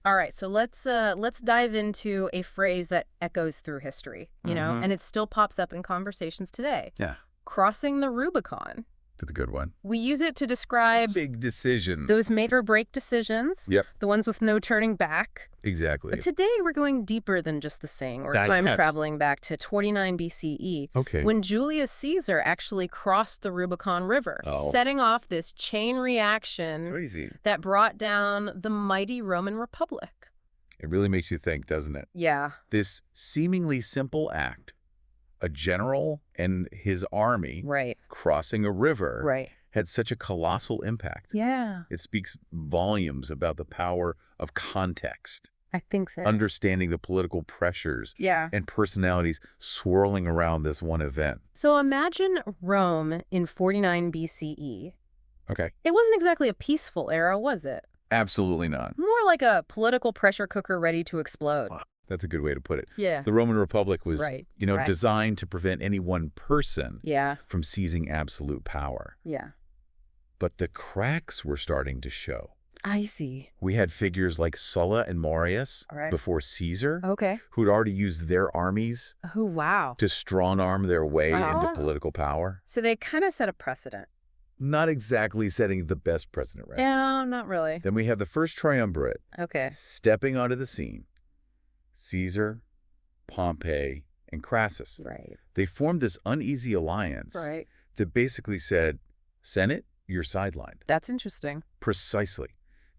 All right, so let's dive into a phrase that echoes through history, and it still pops up in conversations today. Yeah, Crossing the Rubicon. that's a good one. We use it to describe Big decision. those make or break decisions, Yep, the ones with no turning back. exactly. But today we're going deeper than just the saying. We're Yes. time traveling back to 29 BCE, Okay. when Julius Caesar actually crossed the Rubicon River, Oh. setting off this chain reaction Crazy. that brought down the mighty Roman Republic. It really makes you think, doesn't it? Yeah. This seemingly simple act, a general and his army Right. crossing a river, Right. had such a colossal impact. Yeah. It speaks volumes about the power of context, I think so. understanding the political pressures Yeah. and personalities swirling around this one event. So imagine Rome in 49 BCE. Okay. It wasn't exactly a peaceful era, was it? Absolutely not. More like a political pressure cooker ready to explode. That's a good way to put it. Yeah. The Roman Republic was, Right. designed to prevent any one person Yeah. from seizing absolute power. Yeah. But the cracks were starting to show. I see. We had figures like Sulla and Marius All right. before Caesar, Okay. who'd already used their armies Oh, wow. to strong-arm their way into Oh. political power. So they kind of set a precedent. Not exactly setting the best precedent, right? Yeah, not really. Then we have the first triumvirate Okay. stepping onto the scene. Caesar, Pompey, and Crassus. Right. They formed this uneasy alliance Right. that basically said, Senate, you're sidelined. That's interesting. Precisely.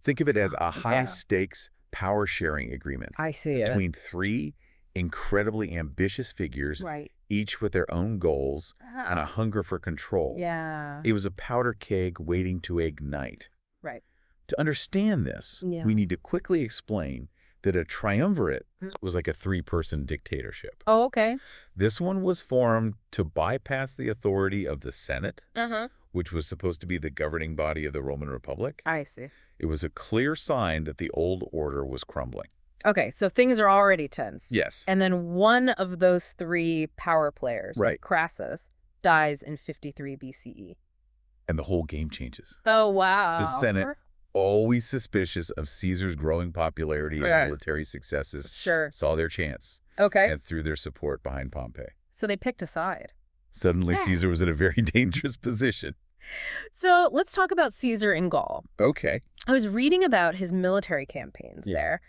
Think of it as a Yeah. high-stakes power-sharing agreement I see it. between three incredibly ambitious figures, Right. each with their own goals and a hunger for control. Yeah. It was a powder keg waiting to ignite. Right. To understand this, Yeah. we need to quickly explain that a triumvirate was like a three-person dictatorship. Oh, okay. This one was formed to bypass the authority of the Senate, Uh-huh. which was supposed to be the governing body of the Roman Republic. I see. It was a clear sign that the old order was crumbling. Okay, so things are already tense. Yes. And then one of those three power players, Right. Crassus, dies in 53 BCE. And the whole game changes. Oh, wow. The Senate, always suspicious of Caesar's growing popularity and Yeah. military successes, Sure. saw their chance Okay. and threw their support behind Pompey. So they picked a side. Suddenly, Caesar was in a very dangerous position. So let's talk about Caesar in Gaul. Okay. I was reading about his military campaigns there,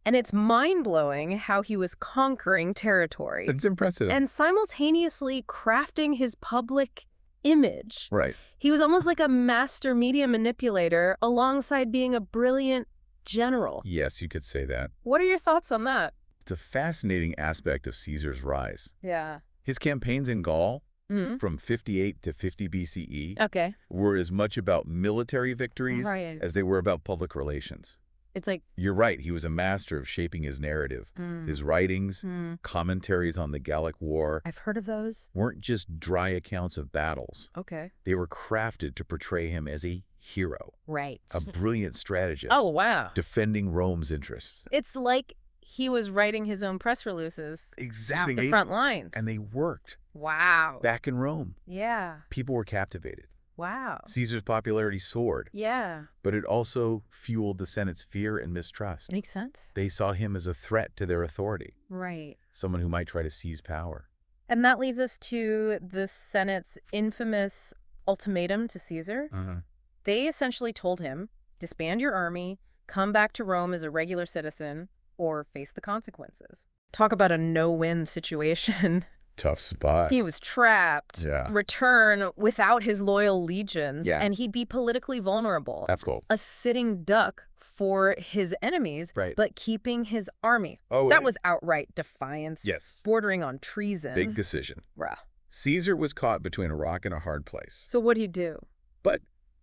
and it's mind-blowing how he was conquering territory It's impressive. and simultaneously crafting his public image. Right. He was almost like a master media manipulator alongside being a brilliant general. Yes, you could say that. What are your thoughts on that? It's a fascinating aspect of Caesar's rise. Yeah. His campaigns in Gaul, Mm-hmm. from 58 to 50 BCE, Okay. were as much about military victories Right. as they were about public relations. It's like, You're right, he was a master of shaping his narrative. His writings, commentaries on the Gallic War, I've heard of those. weren't just dry accounts of battles. Okay. They were crafted to portray him as a hero, Right. a brilliant strategist, Oh, wow. defending Rome's interests. It's like he was writing his own press releases. Exactly. The front lines. And they worked. Wow. Back in Rome, Yeah. people were captivated. Wow. Caesar's popularity soared, Yeah. but it also fueled the Senate's fear and mistrust. Makes sense. They saw him as a threat to their authority, Right. someone who might try to seize power. And that leads us to the Senate's infamous ultimatum to Caesar. They essentially told him, disband your army, come back to Rome as a regular citizen, or face the consequences. Talk about a no-win situation. Tough spot. He was trapped, Yeah. return without his loyal legions, Yeah. and he'd be politically vulnerable. That's cool. A sitting duck for his enemies, Right. but keeping his army. Oh, That was outright defiance, yes. bordering on treason. Big decision. Bruh. Caesar was caught between a rock and a hard place. So what'd he do? But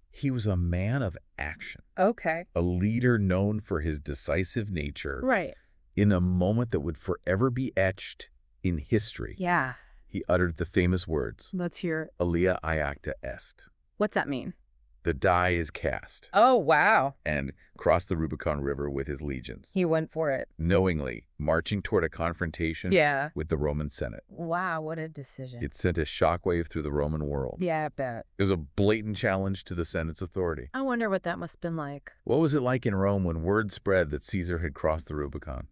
he was a man of action, Okay. a leader known for his decisive nature. Right. In a moment that would forever be etched in history, Yeah. he uttered the famous words, Let's hear it. Alia iacta est. What's that mean? The die is cast. Oh, wow. And crossed the Rubicon River with his legions. He went for it. Knowingly marching toward a confrontation with the Roman Senate. Wow, what a decision. It sent a shockwave through the Roman world. Yeah, I bet. It was a blatant challenge to the Senate's authority. I wonder what that must have been like. What was it like in Rome when word spread that Caesar had crossed the Rubicon?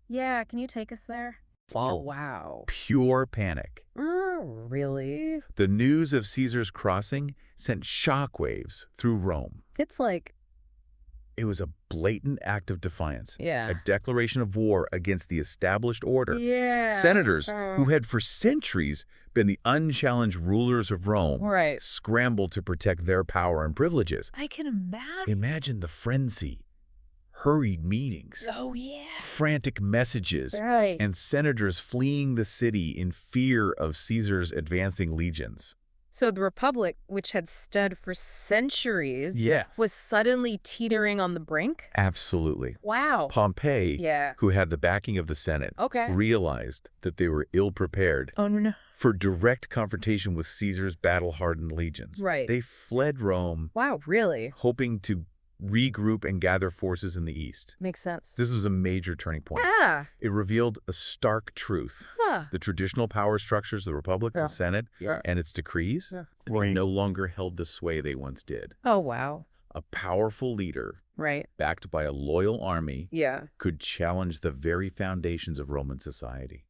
Yeah, can you take us there? Oh, wow. Pure panic. Really? The news of Caesar's crossing sent shockwaves through Rome. It's like... It was a blatant act of defiance. Yeah. A declaration of war against the established order. Yeah. Senators, who had for centuries been the unchallenged rulers of Rome, scrambled to protect their power and privileges. I can imagine. Imagine the frenzy. Hurried meetings, frantic messages, and senators fleeing the city in fear of Caesar's advancing legions. So the Republic, which had stood for centuries, was suddenly teetering on the brink? Absolutely. Wow. Pompey, who had the backing of the Senate, realized that they were ill-prepared for direct confrontation with Caesar's battle-hardened legions. They fled Rome, hoping to regroup and gather forces in the east. Makes sense. This was a major turning point. It revealed a stark truth. The traditional power structures of the Republic, the Senate, and its decrees no longer held the sway they once did. Oh, wow. A powerful leader, backed by a loyal army, could challenge the very foundations of Roman society.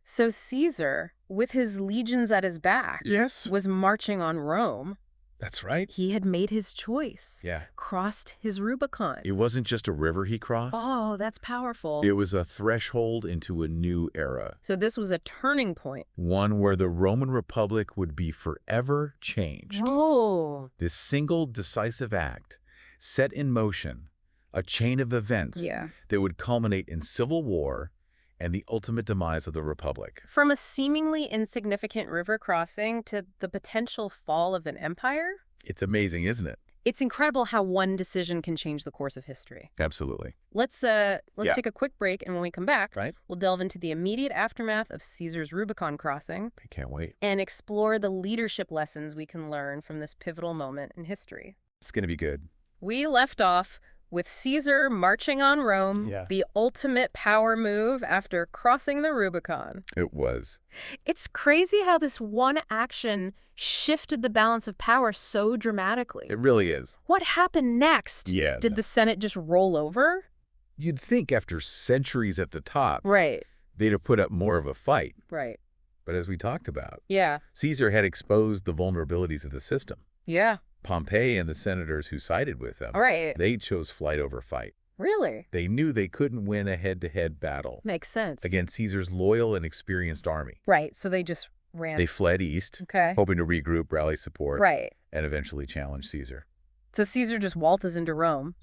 So Caesar, with his legions at his back, was marching on Rome. That's right. He had made his choice. Crossed his Rubicon. It wasn't just a river he crossed. Oh, that's powerful. It was a threshold into a new era. So this was a turning point. One where the Roman Republic would be forever changed. Oh. This single decisive act set in motion a chain of events that would culminate in civil war and the ultimate demise of the Republic. From a seemingly insignificant river crossing to the potential fall of an empire? It's amazing, isn't it? It's incredible how one decision can change the course of history. Absolutely. Let's take a quick break, and when we come back, we'll delve into the immediate aftermath of Caesar's Rubicon crossing. I can't wait. And explore the leadership lessons we can learn from this pivotal moment in history. It's going to be good. We left off with Caesar marching on Rome, the ultimate power move after crossing the Rubicon. It was. It's crazy how this one action shifted the balance of power so dramatically. It really is. What happened next? Did the Senate just roll over? You'd think after centuries at the top, they'd have put up more of a fight. But as we talked about, Yeah. Caesar had exposed the vulnerabilities of the system. Yeah. Pompey and the senators who sided with him, Right. they chose flight over fight. Really? They knew they couldn't win a head-to-head battle Makes sense. against Caesar's loyal and experienced army. Right. So they just ran. They fled east, Okay. hoping to regroup, rally support, Right. and eventually challenge Caesar. So Caesar just waltzes into Rome.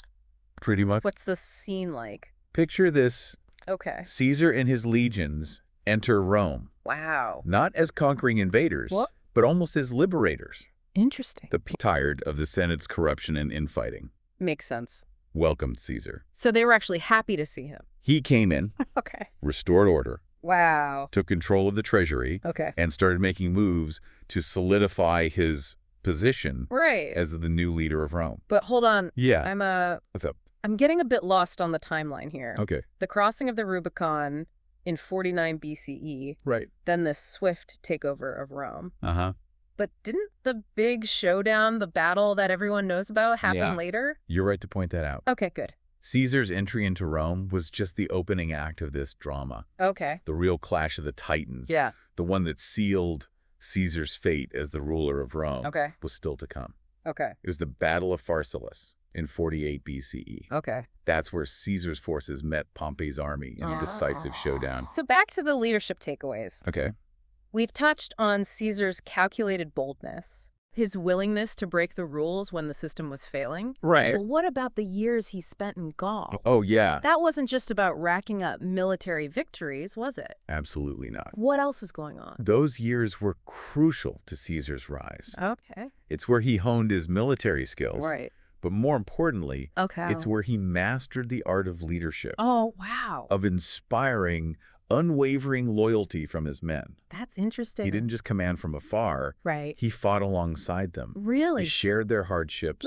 Pretty much. What's the scene like? Picture this. Okay. Caesar and his legions enter Rome, Wow. not as conquering invaders, What? but almost as liberators. Interesting. The tired of the Senate's corruption and infighting, Makes sense. welcomed Caesar. So they were actually happy to see him. He came in, Okay. restored order, Wow. took control of the treasury, Okay. and started making moves to solidify his position Right. as the new leader of Rome. But hold on. Yeah. What's up? I'm getting a bit lost on the timeline here. Okay. The crossing of the Rubicon in 49 BCE, Right. then the swift takeover of Rome. Uh-huh. But didn't the big showdown, the battle that everyone knows about, happen later? You're right to point that out. Okay, good. Caesar's entry into Rome was just the opening act of this drama. Okay. The real clash of the titans. Yeah. The one that sealed Caesar's fate as the ruler of Rome. Okay. Was still to come. Okay. It was the Battle of Pharsalus in 48 BCE. Okay. That's where Caesar's forces met Pompey's army in a decisive showdown. So back to the leadership takeaways. Okay. We've touched on Caesar's calculated boldness, his willingness to break the rules when the system was failing. Right. But what about the years he spent in Gaul? Oh, yeah. That wasn't just about racking up military victories, was it? Absolutely not. What else was going on? Those years were crucial to Caesar's rise. Okay. It's where he honed his military skills. Right. But more importantly, Okay. it's where he mastered the art of leadership. Oh, wow. Of inspiring unwavering loyalty from his men. That's interesting. He didn't just command from afar. Right. He fought alongside them. Really? He shared their hardships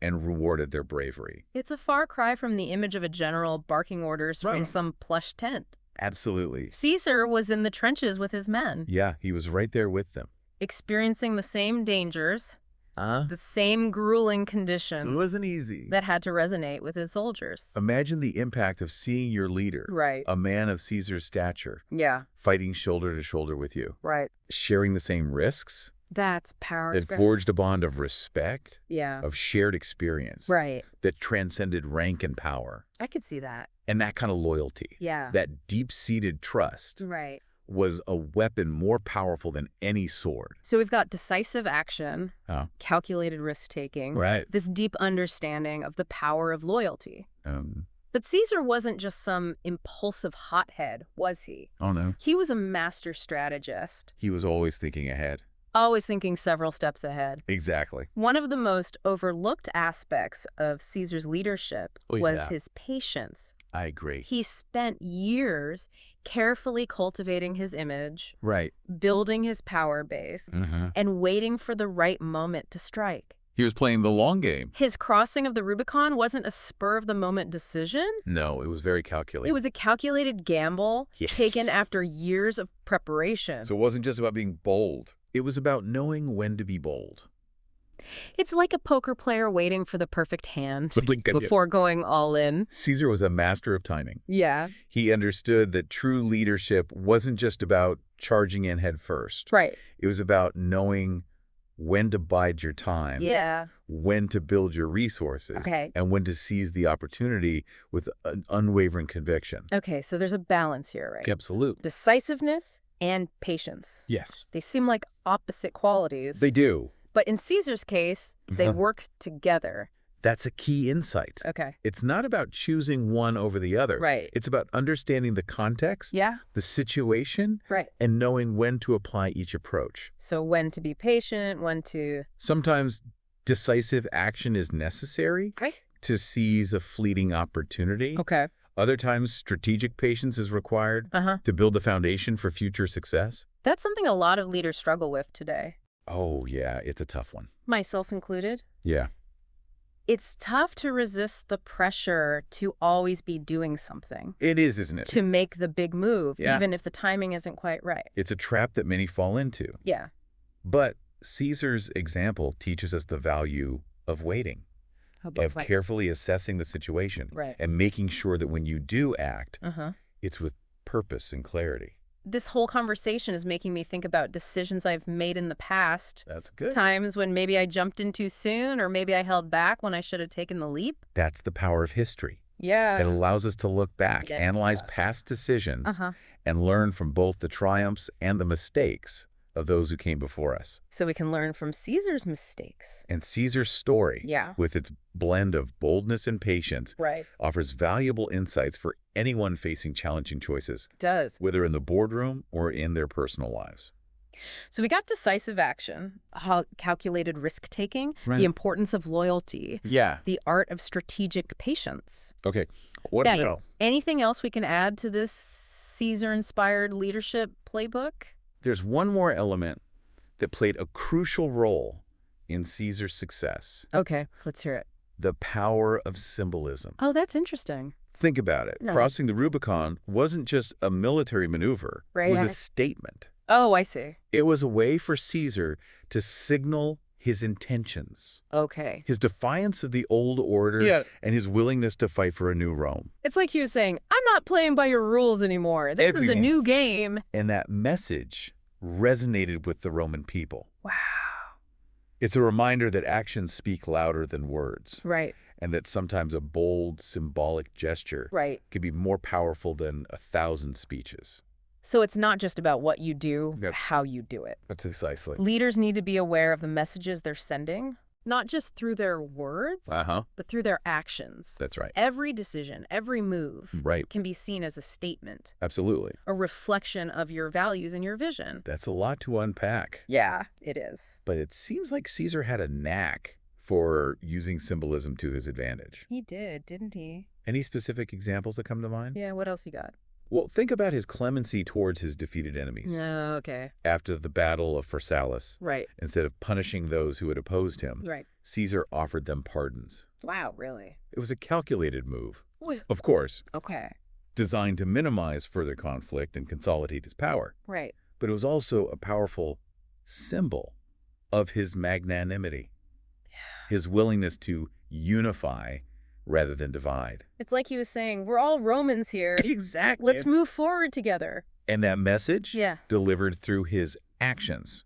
and rewarded their bravery. It's a far cry from the image of a general barking orders from some plush tent. Absolutely. Caesar was in the trenches with his men. Yeah, he was right there with them. Experiencing the same dangers, the same grueling conditions. It wasn't easy. That had to resonate with his soldiers. Imagine the impact of seeing your leader, a man of Caesar's stature, fighting shoulder to shoulder with you, sharing the same risks. That's power. That forged a bond of respect, Yeah. of shared experience, Right. that transcended rank and power. I could see that. And that kind of loyalty, Yeah. that deep-seated trust, Right. was a weapon more powerful than any sword. So we've got decisive action, calculated risk-taking, this deep understanding of the power of loyalty. But Caesar wasn't just some impulsive hothead, was he? Oh, no. He was a master strategist. He was always thinking ahead. Always thinking several steps ahead. Exactly. One of the most overlooked aspects of Caesar's leadership was his patience. I agree. He spent years carefully cultivating his image, Right. building his power base, and waiting for the right moment to strike. He was playing the long game. His crossing of the Rubicon wasn't a spur-of-the-moment decision. No, it was very calculated. It was a calculated gamble taken after years of preparation. So it wasn't just about being bold. It was about knowing when to be bold. It's like a poker player waiting for the perfect hand before going all in. Caesar was a master of timing. Yeah. He understood that true leadership wasn't just about charging in head first. Right. It was about knowing when to bide your time, when to build your resources, and when to seize the opportunity with an unwavering conviction. Okay, so there's a balance here, right? Absolutely. Decisiveness and patience. Yes. They seem like opposite qualities. They do. But in Caesar's case, they work together. That's a key insight. Okay. It's not about choosing one over the other. Right. It's about understanding the context, the situation, and knowing when to apply each approach. So when to be patient, when to... Sometimes decisive action is necessary to seize a fleeting opportunity. Okay. Other times, strategic patience is required to build the foundation for future success. That's something a lot of leaders struggle with today. Oh, yeah, it's a tough one. Myself included. Yeah. It's tough to resist the pressure to always be doing something. It is, isn't it? To make the big move, even if the timing isn't quite right. It's a trap that many fall into. Yeah. But Caesar's example teaches us the value of waiting, of carefully assessing the situation, and making sure that when you do act, it's with purpose and clarity. This whole conversation is making me think about decisions I've made in the past. That's good. Times when maybe I jumped in too soon, or maybe I held back when I should have taken the leap. That's the power of history. Yeah. It allows us to look back, analyze past decisions, and learn from both the triumphs and the mistakes of those who came before us. So we can learn from Caesar's mistakes. And Caesar's story, with its blend of boldness and patience, offers valuable insights for anyone facing challenging choices. It does. Whether in the boardroom or in their personal lives. So we got decisive action, calculated risk-taking, the importance of loyalty, the art of strategic patience. Okay, what else? Anything else we can add to this Caesar-inspired leadership playbook? There's one more element that played a crucial role in Caesar's success. Okay, let's hear it. The power of symbolism. Oh, that's interesting. Think about it. Crossing the Rubicon wasn't just a military maneuver. It was a statement. Oh, I see. It was a way for Caesar to signal his intentions. Okay. His defiance of the old order and his willingness to fight for a new Rome. It's like he was saying, I'm not playing by your rules anymore. This is a new game. And that message resonated with the Roman people. Wow. It's a reminder that actions speak louder than words. Right. And that sometimes a bold, symbolic gesture can be more powerful than 1,000 speeches. So it's not just about what you do, but how you do it. That's precisely. Leaders need to be aware of the messages they're sending, not just through their words, but through their actions. That's right. Every decision, every move can be seen as a statement. Absolutely. A reflection of your values and your vision. That's a lot to unpack. Yeah, it is. But it seems like Caesar had a knack for using symbolism to his advantage. He did, didn't he? Any specific examples that come to mind? Yeah, what else you got? Well, think about his clemency towards his defeated enemies. Oh, okay. After the Battle of Pharsalus, right. instead of punishing those who had opposed him, right. Caesar offered them pardons. Wow, really? It was a calculated move. Wait. Of course. Okay. Designed to minimize further conflict and consolidate his power. Right. But it was also a powerful symbol of his magnanimity, his willingness to unify rather than divide. It's like he was saying, we're all Romans here. Exactly. Let's move forward together. And that message, delivered through his actions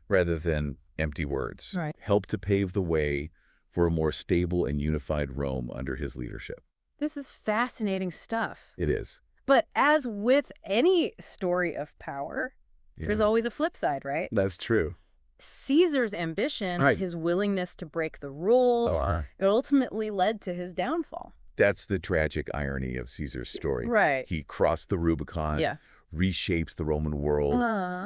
rather than empty words, helped to pave the way for a more stable and unified Rome under his leadership. This is fascinating stuff. It is. But as with any story of power, there's always a flip side, right? That's true. Caesar's ambition, his willingness to break the rules, it ultimately led to his downfall. That's the tragic irony of Caesar's story. Right. He crossed the Rubicon, reshaped the Roman world,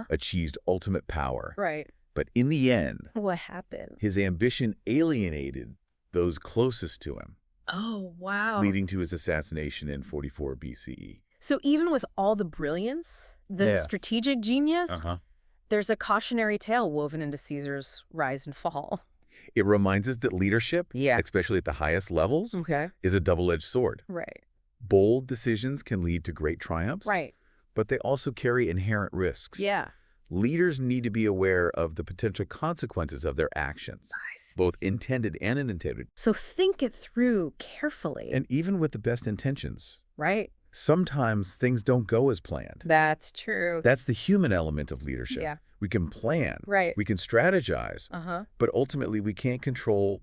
achieved ultimate power. Right. But in the end, what happened? His ambition alienated those closest to him. Oh, wow. Leading to his assassination in 44 BCE. So even with all the brilliance, the strategic genius, there's a cautionary tale woven into Caesar's rise and fall. It reminds us that leadership, especially at the highest levels, is a double-edged sword. Right. Bold decisions can lead to great triumphs, but they also carry inherent risks. Yeah. Leaders need to be aware of the potential consequences of their actions, both intended and unintended. So think it through carefully. And even with the best intentions. Right. Sometimes things don't go as planned. That's true. That's the human element of leadership. Yeah. We can plan. Right. We can strategize. But ultimately, we can't control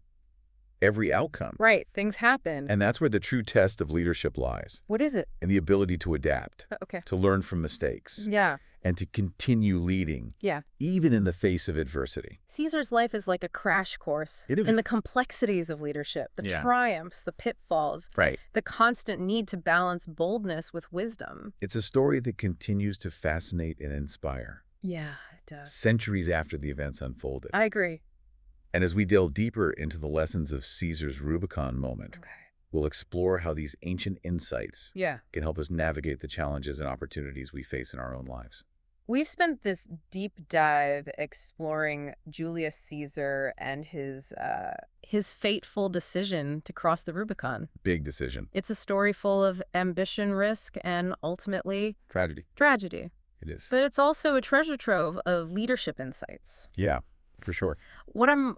every outcome. Right. Things happen. And that's where the true test of leadership lies. What is it? In the ability to adapt. Okay. To learn from mistakes. Yeah. And to continue leading. Yeah. Even in the face of adversity. Caesar's life is like a crash course It is. In the complexities of leadership, the triumphs, the pitfalls, the constant need to balance boldness with wisdom. It's a story that continues to fascinate and inspire. Yeah, it does. Centuries after the events unfolded. I agree. And as we delve deeper into the lessons of Caesar's Rubicon moment, we'll explore how these ancient insights can help us navigate the challenges and opportunities we face in our own lives. We've spent this deep dive exploring Julius Caesar and his fateful decision to cross the Rubicon. Big decision. It's a story full of ambition, risk, and ultimately tragedy. It is. But it's also a treasure trove of leadership insights. Yeah, for sure. What I'm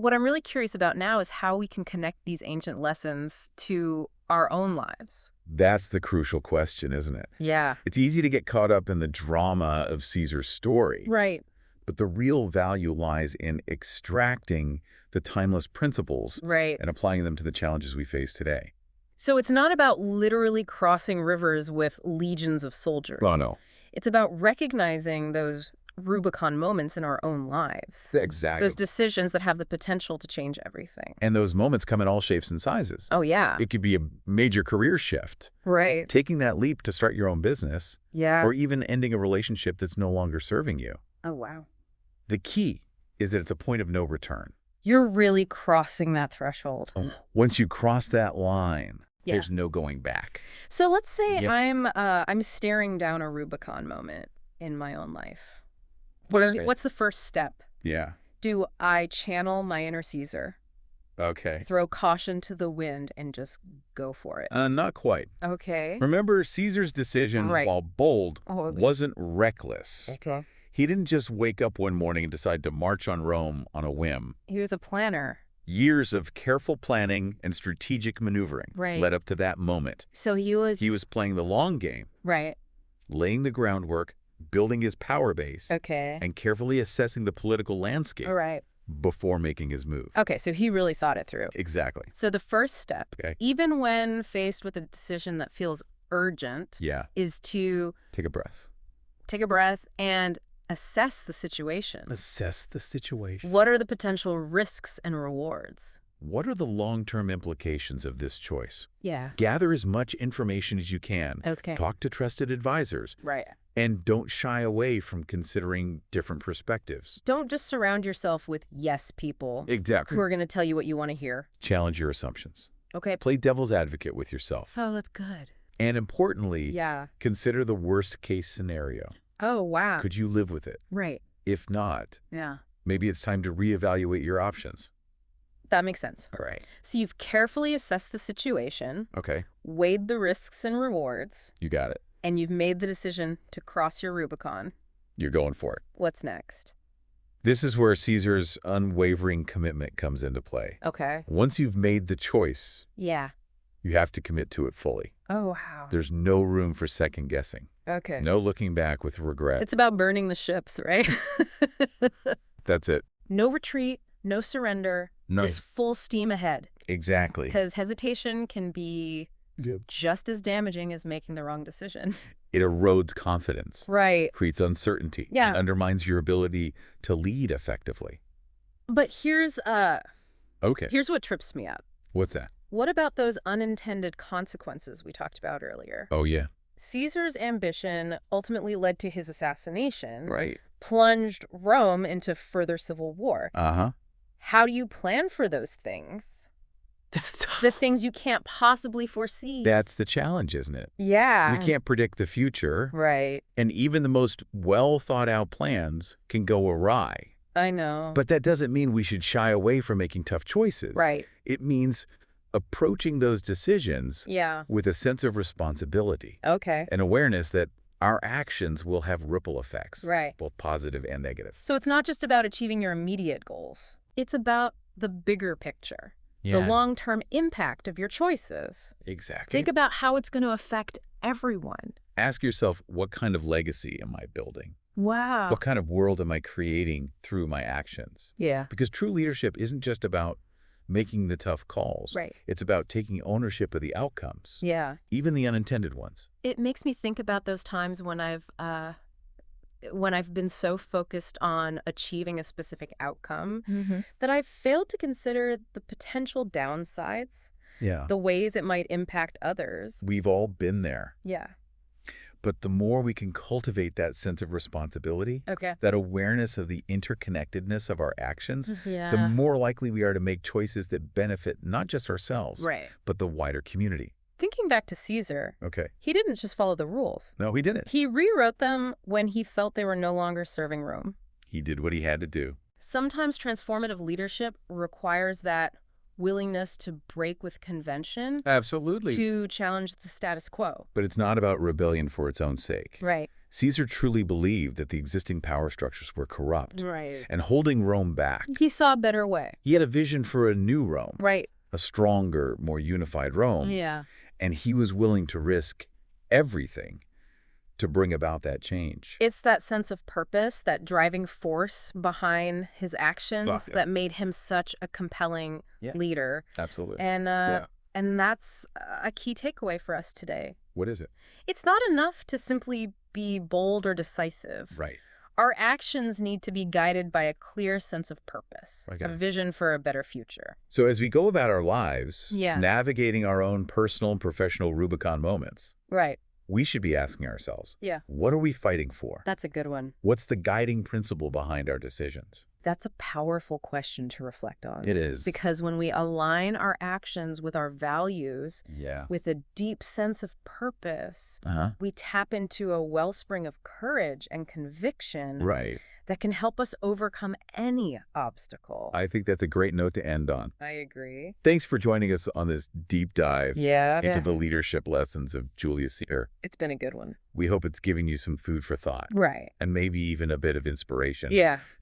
really curious about now is how we can connect these ancient lessons to our own lives. That's the crucial question, isn't it? Yeah. It's easy to get caught up in the drama of Caesar's story. Right. But the real value lies in extracting the timeless principles and applying them to the challenges we face today. So it's not about literally crossing rivers with legions of soldiers. Oh, no. It's about recognizing those Rubicon moments in our own lives. Exactly. Those decisions that have the potential to change everything. And those moments come in all shapes and sizes. Oh, yeah. It could be a major career shift. Right. Taking that leap to start your own business. Yeah. Or even ending a relationship that's no longer serving you. Oh, wow. The key is that it's a point of no return. You're really crossing that threshold. Once you cross that line, there's no going back. So let's say I'm staring down a Rubicon moment in my own life. What's the first step? Yeah. Do I channel my inner Caesar? Okay. Throw caution to the wind and just go for it? Not quite. Okay. Remember, Caesar's decision, while bold, wasn't reckless. Okay. He didn't just wake up one morning and decide to march on Rome on a whim. He was a planner. Years of careful planning and strategic maneuvering led up to that moment. So he was playing the long game. Right. Laying the groundwork, building his power base. Okay. And carefully assessing the political landscape. All right. Before making his move. Okay, so he really thought it through. Exactly. So the first step, even when faced with a decision that feels urgent, is to take a breath. Take a breath and assess the situation. Assess the situation. What are the potential risks and rewards? What are the long-term implications of this choice? Yeah. Gather as much information as you can. Okay. Talk to trusted advisors. Right. And don't shy away from considering different perspectives. Don't just surround yourself with yes people. Exactly. Who are going to tell you what you want to hear. Challenge your assumptions. Okay. Play devil's advocate with yourself. Oh, that's good. And importantly, consider the worst-case scenario. Oh, wow. Could you live with it? Right. If not, maybe it's time to reevaluate your options. That makes sense. All right. So you've carefully assessed the situation. Okay. Weighed the risks and rewards. You got it. And you've made the decision to cross your Rubicon. You're going for it. What's next? This is where Caesar's unwavering commitment comes into play. Okay. Once you've made the choice, you have to commit to it fully. Oh, wow. There's no room for second guessing. Okay. No looking back with regret. It's about burning the ships, right? That's it. No retreat, no surrender, just full steam ahead. Exactly. Because hesitation can be just as damaging as making the wrong decision. It erodes confidence. Right. Creates uncertainty. Yeah. And undermines your ability to lead effectively. But here's what trips me up. What's that? What about those unintended consequences we talked about earlier? Oh, yeah. Caesar's ambition ultimately led to his assassination. Right. Plunged Rome into further civil war. Uh-huh. How do you plan for those things? The things you can't possibly foresee. That's the challenge, isn't it? Yeah. We can't predict the future. Right. And even the most well-thought-out plans can go awry. I know. But that doesn't mean we should shy away from making tough choices. Right. It means approaching those decisions with a sense of responsibility. Okay. An awareness that our actions will have ripple effects. Right. Both positive and negative. So it's not just about achieving your immediate goals. It's about the bigger picture. The long-term impact of your choices. Exactly. Think about how it's going to affect everyone. Ask yourself, what kind of legacy am I building? Wow. What kind of world am I creating through my actions? Yeah. Because true leadership isn't just about making the tough calls. Right. It's about taking ownership of the outcomes. Yeah. Even the unintended ones. It makes me think about those times when I've been so focused on achieving a specific outcome that I've failed to consider the potential downsides, the ways it might impact others. We've all been there. Yeah. But the more we can cultivate that sense of responsibility, that awareness of the interconnectedness of our actions, the more likely we are to make choices that benefit not just ourselves, but the wider community. Thinking back to Caesar, he didn't just follow the rules. No, he didn't. He rewrote them when he felt they were no longer serving Rome. He did what he had to do. Sometimes transformative leadership requires that willingness to break with convention. Absolutely. To challenge the status quo. But it's not about rebellion for its own sake. Right. Caesar truly believed that the existing power structures were corrupt. Right. And holding Rome back. He saw a better way. He had a vision for a new Rome. Right. A stronger, more unified Rome. Yeah. And he was willing to risk everything to bring about that change. It's that sense of purpose, that driving force behind his actions that made him such a compelling leader. Absolutely. And that's a key takeaway for us today. What is it? It's not enough to simply be bold or decisive. Right. Our actions need to be guided by a clear sense of purpose, a vision for a better future. So as we go about our lives, navigating our own personal and professional Rubicon moments, we should be asking ourselves, what are we fighting for? That's a good one. What's the guiding principle behind our decisions? That's a powerful question to reflect on. It is. Because when we align our actions with our values, with a deep sense of purpose, we tap into a wellspring of courage and conviction that can help us overcome any obstacle. I think that's a great note to end on. I agree. Thanks for joining us on this deep dive into the leadership lessons of Julius Caesar. It's been a good one. We hope it's giving you some food for thought. Right. And maybe even a bit of inspiration.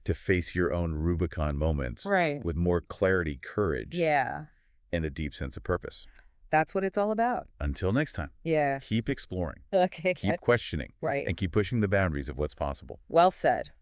To face your own Rubicon moments with more clarity, courage, and a deep sense of purpose. That's what it's all about. Until next time. Keep exploring. Okay. Keep questioning. Right. And keep pushing the boundaries of what's possible. Well said.